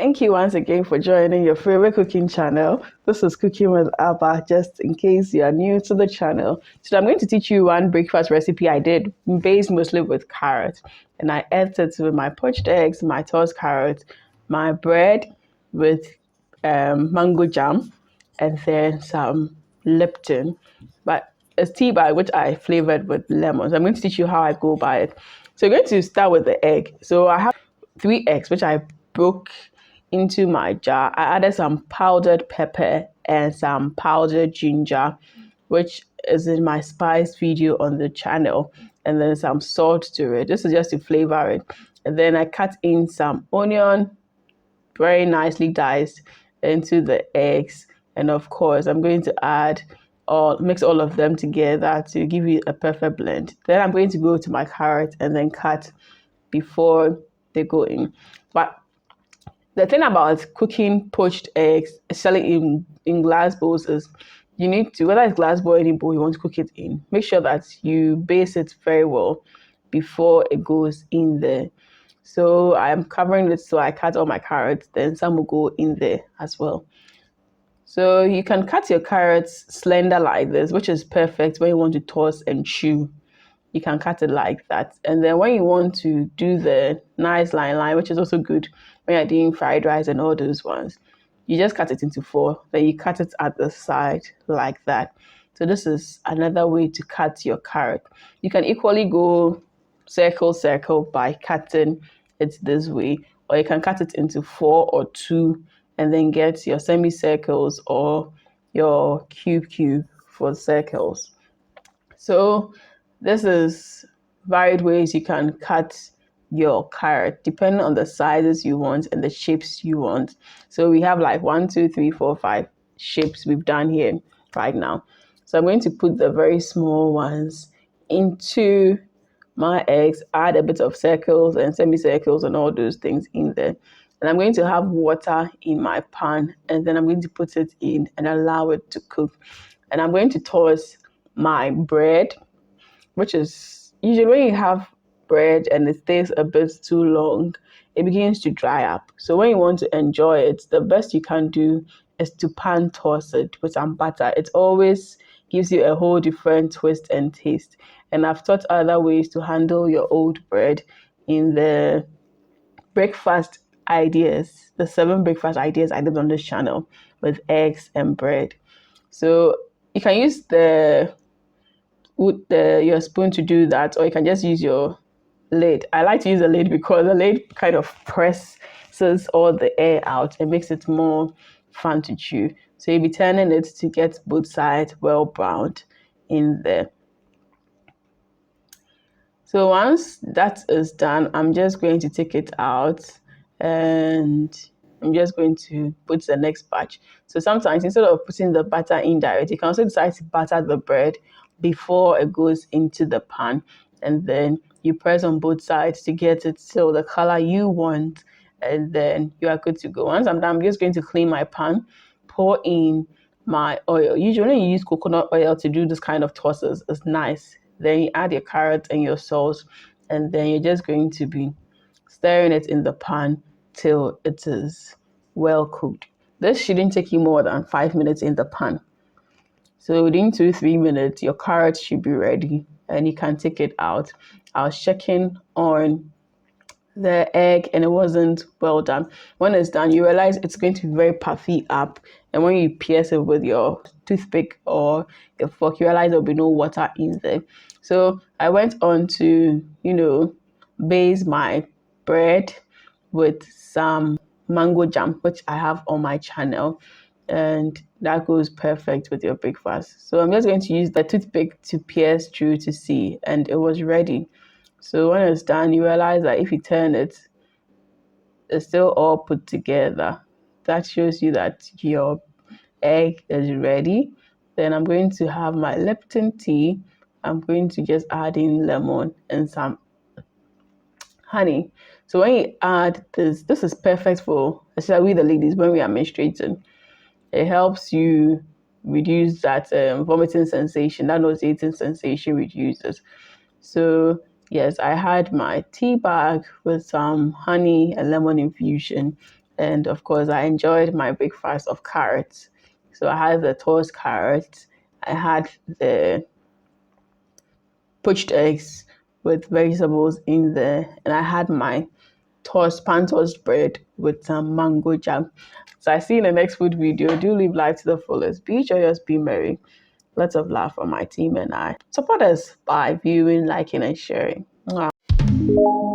Thank you once again for joining your favorite cooking channel. This is Cooking with Abba, just in case you are new to the channel. So I'm going to teach you one breakfast recipe I did based mostly with carrot. And I ate it with my poached eggs, my tossed carrot, my bread with mango jam, and then some Lipton. But it's tea bag, which I flavored with lemons. I'm going to teach you how I go by it. So you're going to start with the egg. So I have 3 eggs, which I broke into my jar. I added some powdered pepper and some powdered ginger, which is in my spice video on the channel, and then some salt to it. This is just to flavor it. And then I cut in some onion, very nicely diced, into the eggs. And of course, I'm going to add or mix all of them together to give you a perfect blend. Then I'm going to go to my carrot and then cut before they go in. But the thing about cooking poached eggs, especially in glass bowls, is you need to, whether it's glass bowl or any bowl you want to cook it in, make sure that you base it very well before it goes in there. So I'm covering it, so I cut all my carrots, then some will go in there as well. So you can cut your carrots slender like this, which is perfect when you want to toss and chew. You can cut it like that. And then when you want to do the nice line, which is also good when you're doing fried rice and all those ones, you just cut it into 4. Then you cut it at the side like that. So this is another way to cut your carrot. You can equally go circle by cutting it this way, or you can cut it into 4 or 2 and then get your semicircles or your cube for circles. So this is varied ways you can cut your carrot depending on the sizes you want and the shapes you want. So we have like 1, 2, 3, 4, 5 shapes we've done here right now. So I'm going to put the very small ones into my eggs, add a bit of circles and semicircles and all those things in there. And I'm going to have water in my pan, and then I'm going to put it in and allow it to cook. And I'm going to toss my bread, which is usually when you have bread and it stays a bit too long, it begins to dry up. So when you want to enjoy it, the best you can do is to pan toss it with some butter. It always gives you a whole different twist and taste. And I've taught other ways to handle your old bread in the breakfast ideas, the 7 breakfast ideas I did on this channel with eggs and bread. So you can use your spoon to do that, or you can just use your lid. I like to use a lid because the lid kind of presses all the air out and makes it more fun to chew. So you'll be turning it to get both sides well browned in there. So once that is done, I'm just going to take it out and I'm just going to put the next batch. So sometimes instead of putting the butter in direct, you can also decide to butter the bread before it goes into the pan. And then you press on both sides to get it so the color you want, and then you are good to go. Once I'm done, I'm just going to clean my pan, pour in my oil. Usually when you use coconut oil to do this kind of tosses, it's nice. Then you add your carrots and your sauce, and then you're just going to be stirring it in the pan till it is well cooked. This shouldn't take you more than 5 minutes in the pan. So within 2-3 minutes, your carrots should be ready and you can take it out. I was checking on the egg and it wasn't well done. When it's done, you realize it's going to be very puffy up, and when you pierce it with your toothpick or your fork, you realize there'll be no water in there. So I went on to, base my bread with some mango jam, which I have on my channel, and that goes perfect with your breakfast. So I'm just going to use the toothpick to pierce through to see, and it was ready. So when it's done, you realize that if you turn it, it's still all put together. That shows you that your egg is ready. Then I'm going to have my Lipton tea. I'm going to just add in lemon and some honey. So when you add this is perfect for, especially the ladies, when we are menstruating. It helps you reduce that vomiting sensation, that nauseating sensation reduces. So yes, I had my tea bag with some honey and lemon infusion, And of course, I enjoyed my breakfast of carrots. So I had the toast carrots, I had the poached eggs with vegetables in there, and I had my pan toast bread with some mango jam. So I see you in the next food video. Do live life to the fullest. Be joyous, be merry. Lots of love from my team and I. Support us by viewing, liking, and sharing. Mwah.